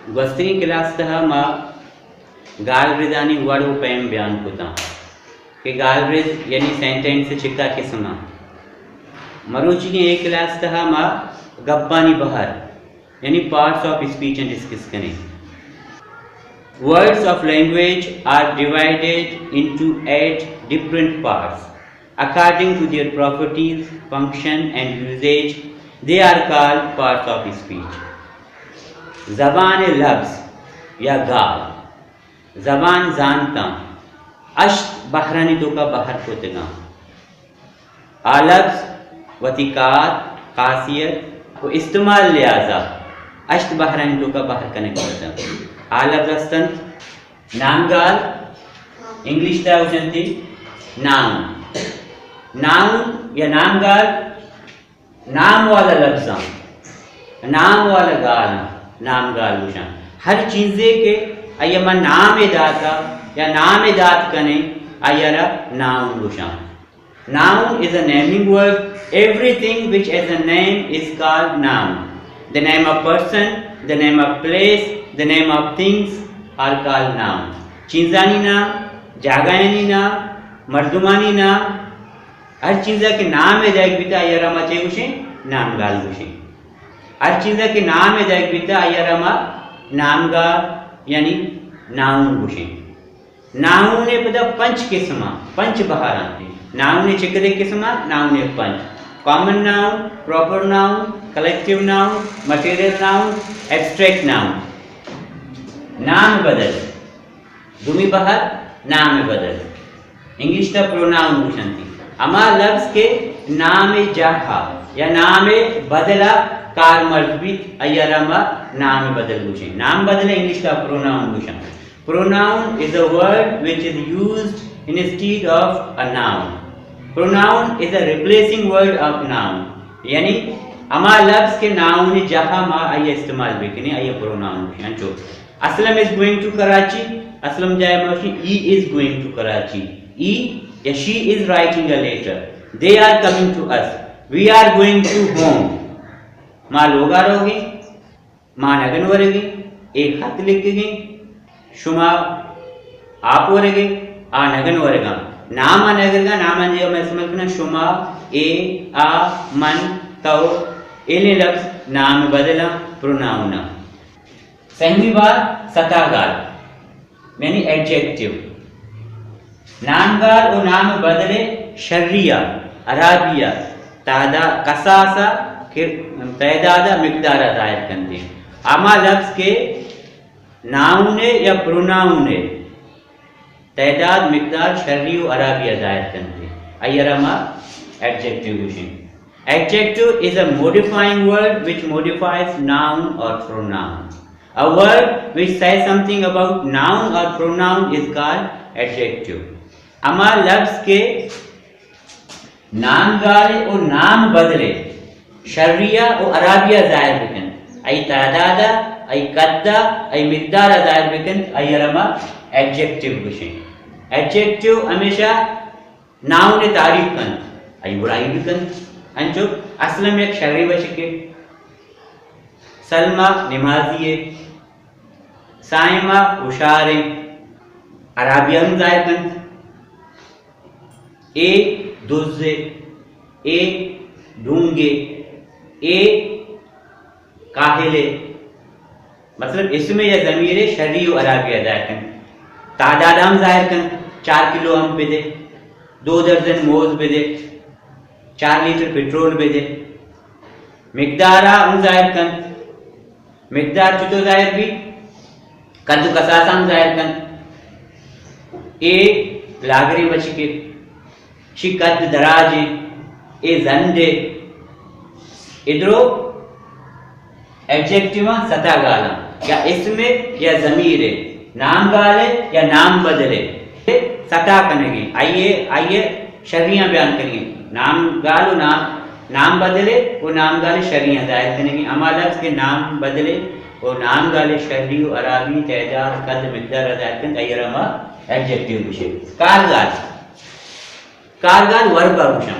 Gwastini class taha ma galbridani wadu payam byan kuta ke galbrid yani sentence chikka kisma maruchi ki ek class taha ma gabbani bahar yani parts of speech and discuss kare. Words of language are divided into 8 different parts according to their properties, function and usage. They are called parts of speech. ज़बान लफ्ज़ या गाल ज़बान जानता अश्त बहरानी तो का बाहर कोतगा आलफ्ज़ वतिकात खासियत व इस्तेमाल लिहाजा अश्त बहरानी तो का बाहर कने करता आलफ्ज़ अस्तंत नाम गाल इंग्लिश ता उचंती नाउन या नाम गाल नाम वाला लफ्ज़ा नाम वाला गाल नाम गाल वुशान हर चीज़े के अयमा नाम दाता या नाम दात कने अयरा noun वुशान. Noun is a naming word. Everything which has a name is called noun. The name of person, the name of place, the name of things are called noun. चीज़ानी नाम, जागायानी नाम, मर्दुमानी नाम, हर चीज़ के नाम है जाएग बिता अयरा मचे वुशे नाम गाल वुशे. हर चीज़ के नाम है जाएग बिता अयरमा नाम गा यानी नाउन वुशे. नाउन ने पता पंच किस्मा पंच बाहर आते हैं. नाउन ने चिकरे किस्मा नाउन ने पंच. Common noun, proper noun, collective noun, material noun, abstract noun. नाम बदल दुमी बाहर नाम बदल इंग्लिश का प्रोनाउन वुशंती अमा लफ्ज़ के नाम जहा या नाम बदला कार मर्जबीत अयरमा नाम बदल वुशे. नाम बदले इंग्लिश का pronoun वुशा. Pronoun is a word which is used instead of a noun. Pronoun is a replacing word of noun. यानी अमा लफ्ज़ के नाउन जहाँ मा आये इस्तेमाल बेकने आये pronoun वुशा. Aslam is going to Karachi. Aslam जाए माशी he is going to Karachi. He या she is writing a letter. They are coming to us. We are going to home. माँ लोग आ रहोगे, माँ नगन वरेगी, एक खत लिख के शुमा आप वरेगे, आ नगन वरेगा. नाम आ नगरगा नाम अंजेगा मैं समझ ना शुमा ए आ मन तो इन्हें लफ्ज़ नाम बदला प्रोनाउन. सहमी बात सतागाल यानी एडजेक्टिव. नामगाल और नाम बदले शर्रिया अराबिया तादा कसासा तैदादा मिकदारा जाहिर करते हैं. आमा लफ्ज़ के नाउने या प्रोनाउने तैदाद मिकदार शर्री और अराबिया जाहिर करते हैं. अयरमा adjective वुशे. Adjective is a modifying word which modifies noun or pronoun. A word which says something about noun or pronoun is called adjective. अमा लफ्ज़ के नाम गाले और नाम बदले शर्रिया और अराबिया जाहिर बिकन आई तादादा आई कद्दा आई मिकदार जाहिर बिकन अयरमा एडजेक्टिव वुशे. एडजेक्टिव हमेशा नाउन ने तारीफ कन आई बुराई बिकन अंचो असलम एक शर्री बचके सलमा नमाज़ी साइमा हुशारे अराबिया जाहिर कन ए दुज़े ए ढूंगे ए काहिले मतलब इसमें यह ज़मीरे शर्री और अराबिया जाहिर कन. तादाद हम जाहिर कन 4 किलो हम पे दे 2 दर्जन मोज पे दे 4 लीटर पेट्रोल पे दे. मिकदारा हम जाहिर कन मिकदार चुतो जाहिर भी कद्दू कसासा हम जाहिर कन. ए लागरी बचके शिकत दराजे ए जंदे इधरो एडजेक्टिव सता गाला या इसमें या ज़मीर नाम गाले या नाम बदले सता करेंगे. आइए शर्रियाँ बयान करेंगे. नाम गालो नाम बदले वो नाम गाले शर्रियाँ जाहिर करेंगे. अमा लफ्ज़ के नाम बदले और नाम गाले शर्री अराबी तैदाद कद मिकदार जाहिर करें अयरमा एडजेक्टिव विषय. कारगाल वर्ब वुशा.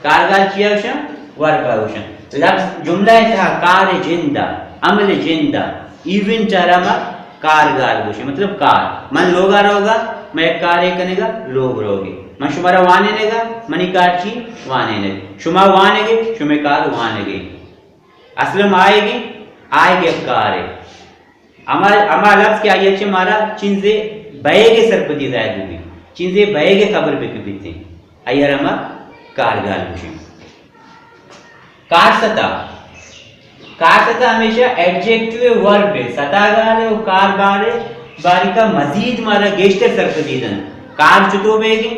कारगाल किया वुशा वर्ब वुशा. लफ्ज़ जुमला था कार जिंदा अमल जिंदा इवन चारामा कारगार गोशी मतलब कार मन लोगा रोगा मैं कार्य कनेगा लोग रोगे मन शुमारा वाने नेगा मनी कारची वाने ने शुमा वानेगे शुमे कार वानेगे असलम आएगे कार अमा लफ्ज क्या ये मारा चिंजे बयेगे सरपति जायद भी चिंजे बयेगे खबर पे बीते अयरमा कारगाल गोशी कार सता हमेशा एडजेक्टिव वर्ब है सतागार और कार बारे बारी का मजीद मारा गेस्टर सरकदीदन कार चुतो बेगे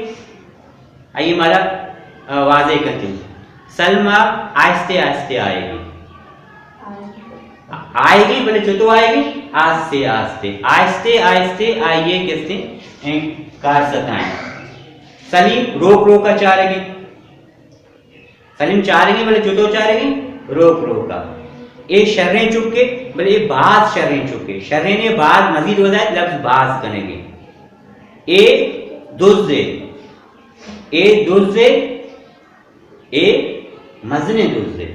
आइए मारा वाजे करते सलमा आहिस्ते आहिस्ते आएगी बोले चुतो आएगी आस्ते आस्ते आहिस्ते आहिस्ते आइए किसते कार सताएं सलीम रोक रोक का चारेगी सलीम चारेगी बोले चुतो चारेगी रोक रोका ए शर्रें चुपके बोले ये बाज शर्रें चुपके शर्रें ने बाद मजीद हो जाए लफ्ज बाज करेंगे ए दुज़े ए मजने दुज़े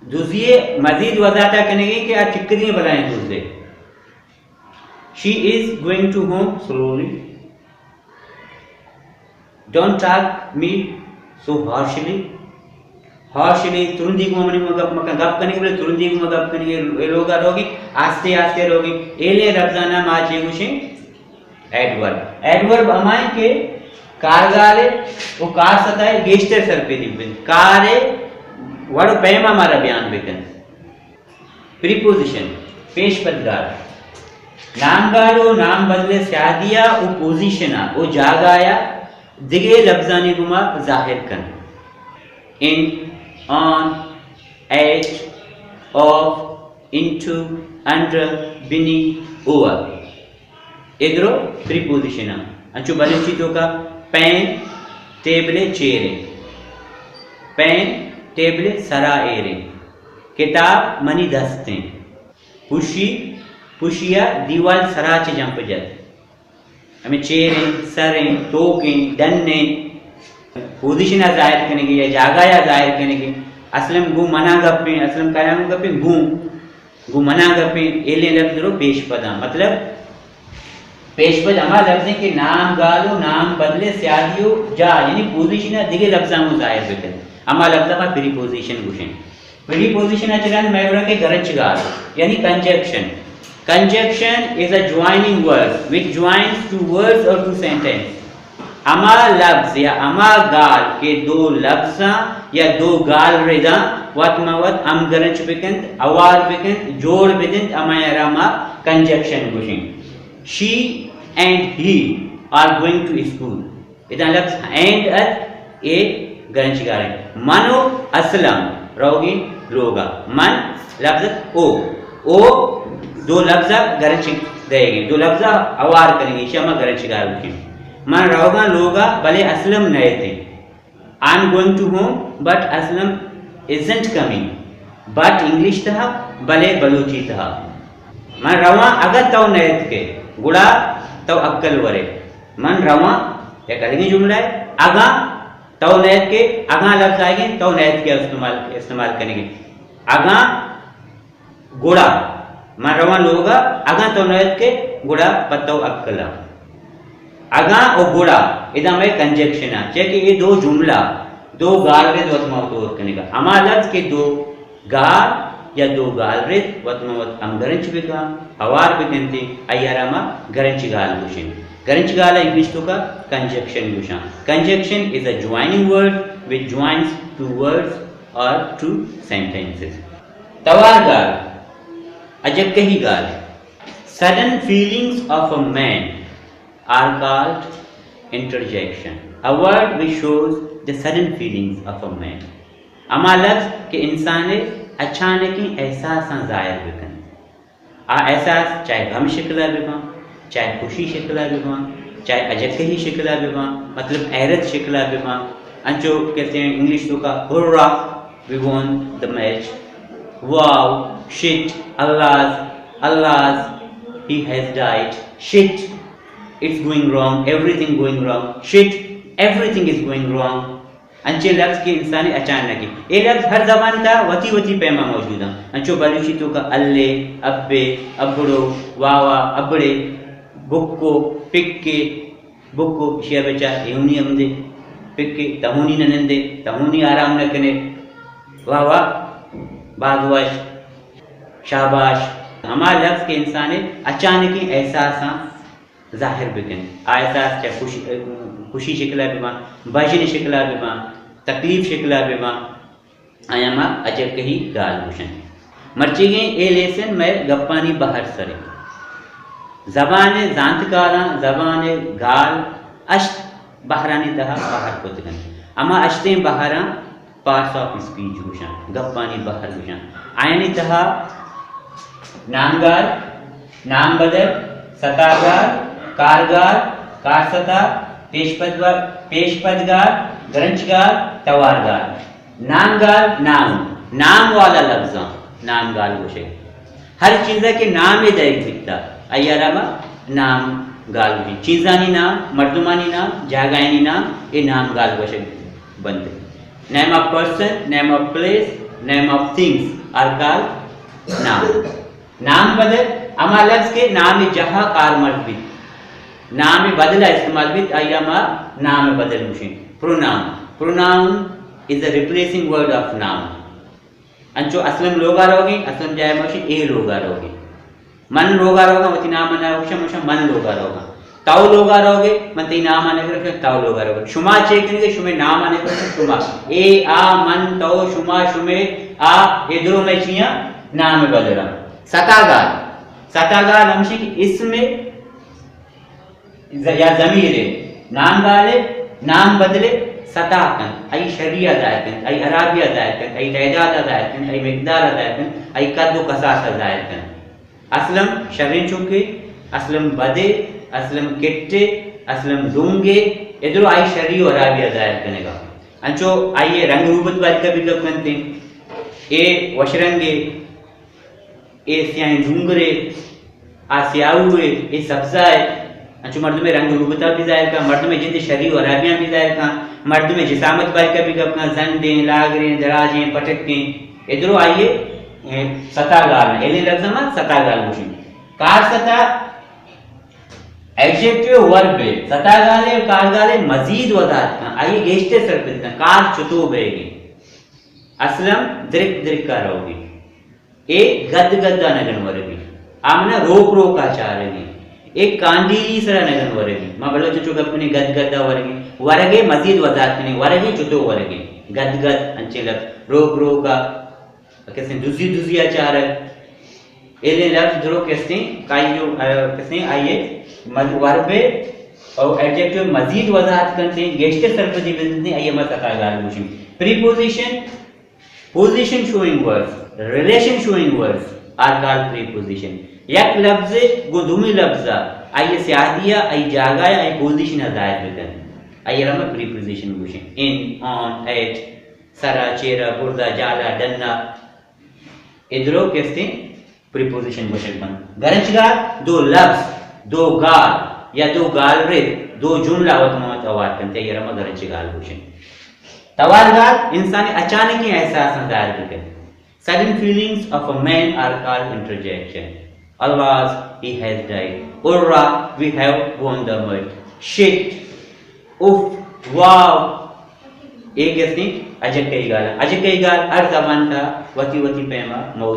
दुज़िए मजीद वजाता करेंगे कि आप चिक्करी बनाएं दुज़े she is going to home slowly don't talk me so harshly तुरंदी को मनी मका गप करने के लिए तुरंदी को गप करने के लोग रोगी आस्ते आस्ते रोगी एले रब्जाना माचे गुशे एडवर्ब अमाय के कारगारे वो कार सताए गेस्टर सर पे दिबन कारे वड़ पैमा हमारा बयान बेकन प्रीपोजिशन पेश पदगार नामगारो नाम बदले सादिया ओ पोजीशना ओ जागाया दिगे लफ्जानी गुमा जाहिर कन in on, at, of, into, under, beneath, over. इधरो प्रीपोजिशन अंचु बने चीजों का पेन टेबले चेरे पेन टेबले सरा एरे किताब मनी दस्ते पुशी पुशिया दीवार सरा चे जंप जत हमें चेरे सरे तोके डन्ने पोजीशन जाहिर करने की या जागा या जाहिर करने की असलम गु मना गपे असलम कायम गपे गु मना गपे एले लफ्ज रो पेश पदा मतलब पेश पद हमा लफ्ज के नाम गालो नाम बदले स्यादियो जा यानी पोजीशन दिगे लफ्जा मु जाहिर बेकन हमा लफ्जा का प्रीपोजिशन गुशन प्रीपोजिशन अचलन मैवरा के गरज गाल यानी conjunction is a joining word which joins two words और टू सेंटेंस अमा लफ्ज या अमा गाल के दो लफ्जा या दो गाल रेदा वत अम गरज बिकंत अवार बिकंत जोड़ बिकंत अमायरामा कंजक्शन गुशिंग she and he are going to school इधर लफ्ज एंड अत ए गरज गाल मनो असलम रोगी लोगा मन लफ्ज ओ दो लफ्जा गरज देंगे दो लफ्जा अवार करेंगे शमा गरज गाल की मन रोगा लोगा भले असलम नए थे I am going to home but Aslam isn't coming but English था भले बलूची था मन रवा अगर तो नए के गुड़ा तो अक्कल वरे मन रवा या करेंगे जुमला है अगा तो नए के अगा लफ्ज आएंगे तो नए के इस्तेमाल करेंगे अगा गुड़ा मन रवा लोगा अगा तो नए के गुड़ा पत्तो अक्कला अगा और गुड़ा इधर में कंजक्शन है कि ये दो जुमला दो गाल रेत वतमावत करने का हमा लफ्ज के दो गाल या दो गाल रेत वतमावत हम गरंच बिका हवार बिकनते अय्यारामा गरंच गाल गुशन गरंच गाल इंग्लिश तो का कंजक्शन गुशा conjunction is a joining word which joins two words और टू सेंटेंसेस तवार गाल अजब कही गाल sudden feelings of a man are called interjection. A word which shows the sudden feelings of a man. अमा लफ्ज के इंसान अचानक ही एहसास जाहिर बिकन आ एहसास चाहे गम शिकला बिका चाहे खुशी शिकला बिका चाहे अजकही शिकला बिका मतलब हैरत शिकला बिका अंचो कहते हैं इंग्लिश तो का hurrah we won the match wow shit Allah he has died shit it's going wrong everything going wrong shit everything is going wrong अंचे लफ्ज़ के इंसानी अचानक ये लफ्ज़ हर ज़बान का वती वती पैमा मौजूद है अंचो बलूची तो का अल्ले अब्बे अबड़ो वावा अबड़े बुक्को पिक्के बुक्को शिया बचा यूनी अमदे पिक्के तहुनी ननंदे तहुनी आराम न कने वावा बागवाश शाबाश हमारे लफ्ज़ के इंसान अचानक ही एहसास ज़ाहिर बिकन एहसास चाहे खुशी शिकला बिमा बाजन शिकला बिमा तकलीफ शिकला बिमा आयामा अजब कही गाल भूषण मर्चिगे ए लेसन में गप्पानी बाहर सरे जबान जानतकारा जबान गाल अश्त बहरानी तहा बाहर पुतगन अमा अश्ते बहरा पार्ट्स ऑफ स्पीच भूषण गप्पानी बाहर भूषण आयनी तहा नामगार नाम बदल सतागार कारगार कारसता पेशपदगार ग्रंचगार तवारगार नामगार नाम वाला लफ्ज़ नामगार गोशे हर चीज़ के नाम दायिक दिखता अय्यारामा नाम गाल गोशे चीज़ानी नाम मर्दुमानी नाम जागायनी नाम ये नाम गाल गोशे बनते name of person name of place name of things are called नाम बदल अमा लफ्ज़ के नाम जहाँ कार मर्द भी नाम बदला इस्तेमाल भी अय्यामा नाम बदल मुशी pronoun is the replacing word of नाम अंचो असलम लोगा रहोगे असलम जाए मुशी ए लोगा रहोगे मन लोगा रहोगा वती नाम आना मुशा मन लोगा रहोगा ताऊ लोगा रहोगे मन ती नाम आने के ताऊ लोगा रहोगे शुमा चेक करेंगे शुमे नाम आने के शुमा ए आ मन ताऊ शुमा शुमे आ इधरों में चिया नाम बदला सतागार हमशी की इसमें या ज़मीर नाम गाले नाम बदले सताकन आई शरिया दायकन आई अराबिया दायकन आई तैदाद दायकन आई मिकदार दायकन आई कद्दो कसास दायकन असलम शरिन चुके असलम बदे असलम किट्टे असलम दूंगे इधरो आई शरी और अराबिया दायकन का अंचो आई रंग रूबत बात का भी गपनते ए वशरंगे ए सियाई डूंगरे आ सियाउए ए सब्जाए अंचो मर्द में रंग रूबता भी जाहिर का मर्द में जिंद शरी और अराबियां भी जाहिर का मर्द में जिसामत बाई का भी अपना जंडे लागरे दराजे पटके इधरो आइए सतागाल एले लफ्ज़ में सतागाल मुशी कार सता एडजेक्टिव वर्ब है सतागाले कारगाले मजीद वजाहत का आइए गेस्टे सरपत का कार चुतो बेगी असलम द्रिक का रहोगी ए गद गद्दा नगन वरगी आमना रोक का चारेगी एक कांडीली सरा नगन वरगी मां बलो चुचो गपने गद गद्दा वरगी वरगे मजीद वजाहत ने वरगे चुतो वरगे गद अंचे लफ्ज़ रोक का कैसे दुजिया चार एले लफ्ज़ द्रो कैसे काई जो कैसे आइए वर्बे और एडजेक्टिव मजीद वजाहत करते हैं गेस्टे सरपदी बिजने आइए मत सतागाल मुशी preposition position showing words relation showing words are called preposition एक लफ्ज़ गुदुमी लफ्ज़ आइए सियादिया आई जागाया आई पोजीशन अदायत बिकन आइए रमा प्रीपोजिशन मुशी इन ऑन एट सरा चेरा बुर्दा जाला डन्ना इधरो कैसे प्रीपोजिशन मुशी बन गरजगार दो लफ्ज़ दो गाल या दो गाल रे दो जुमला वत मत अवाद करते ये रमा गरजगार मुशी तवारगार इंसान अचानक ही एहसास दायर बिकन sudden feelings of a man are called interjection. Alas, he has died. Hurrah, we have won the mud. Shit, uff, wow. एक अजब कई गाल हर जबान का वती पैमा मौजूद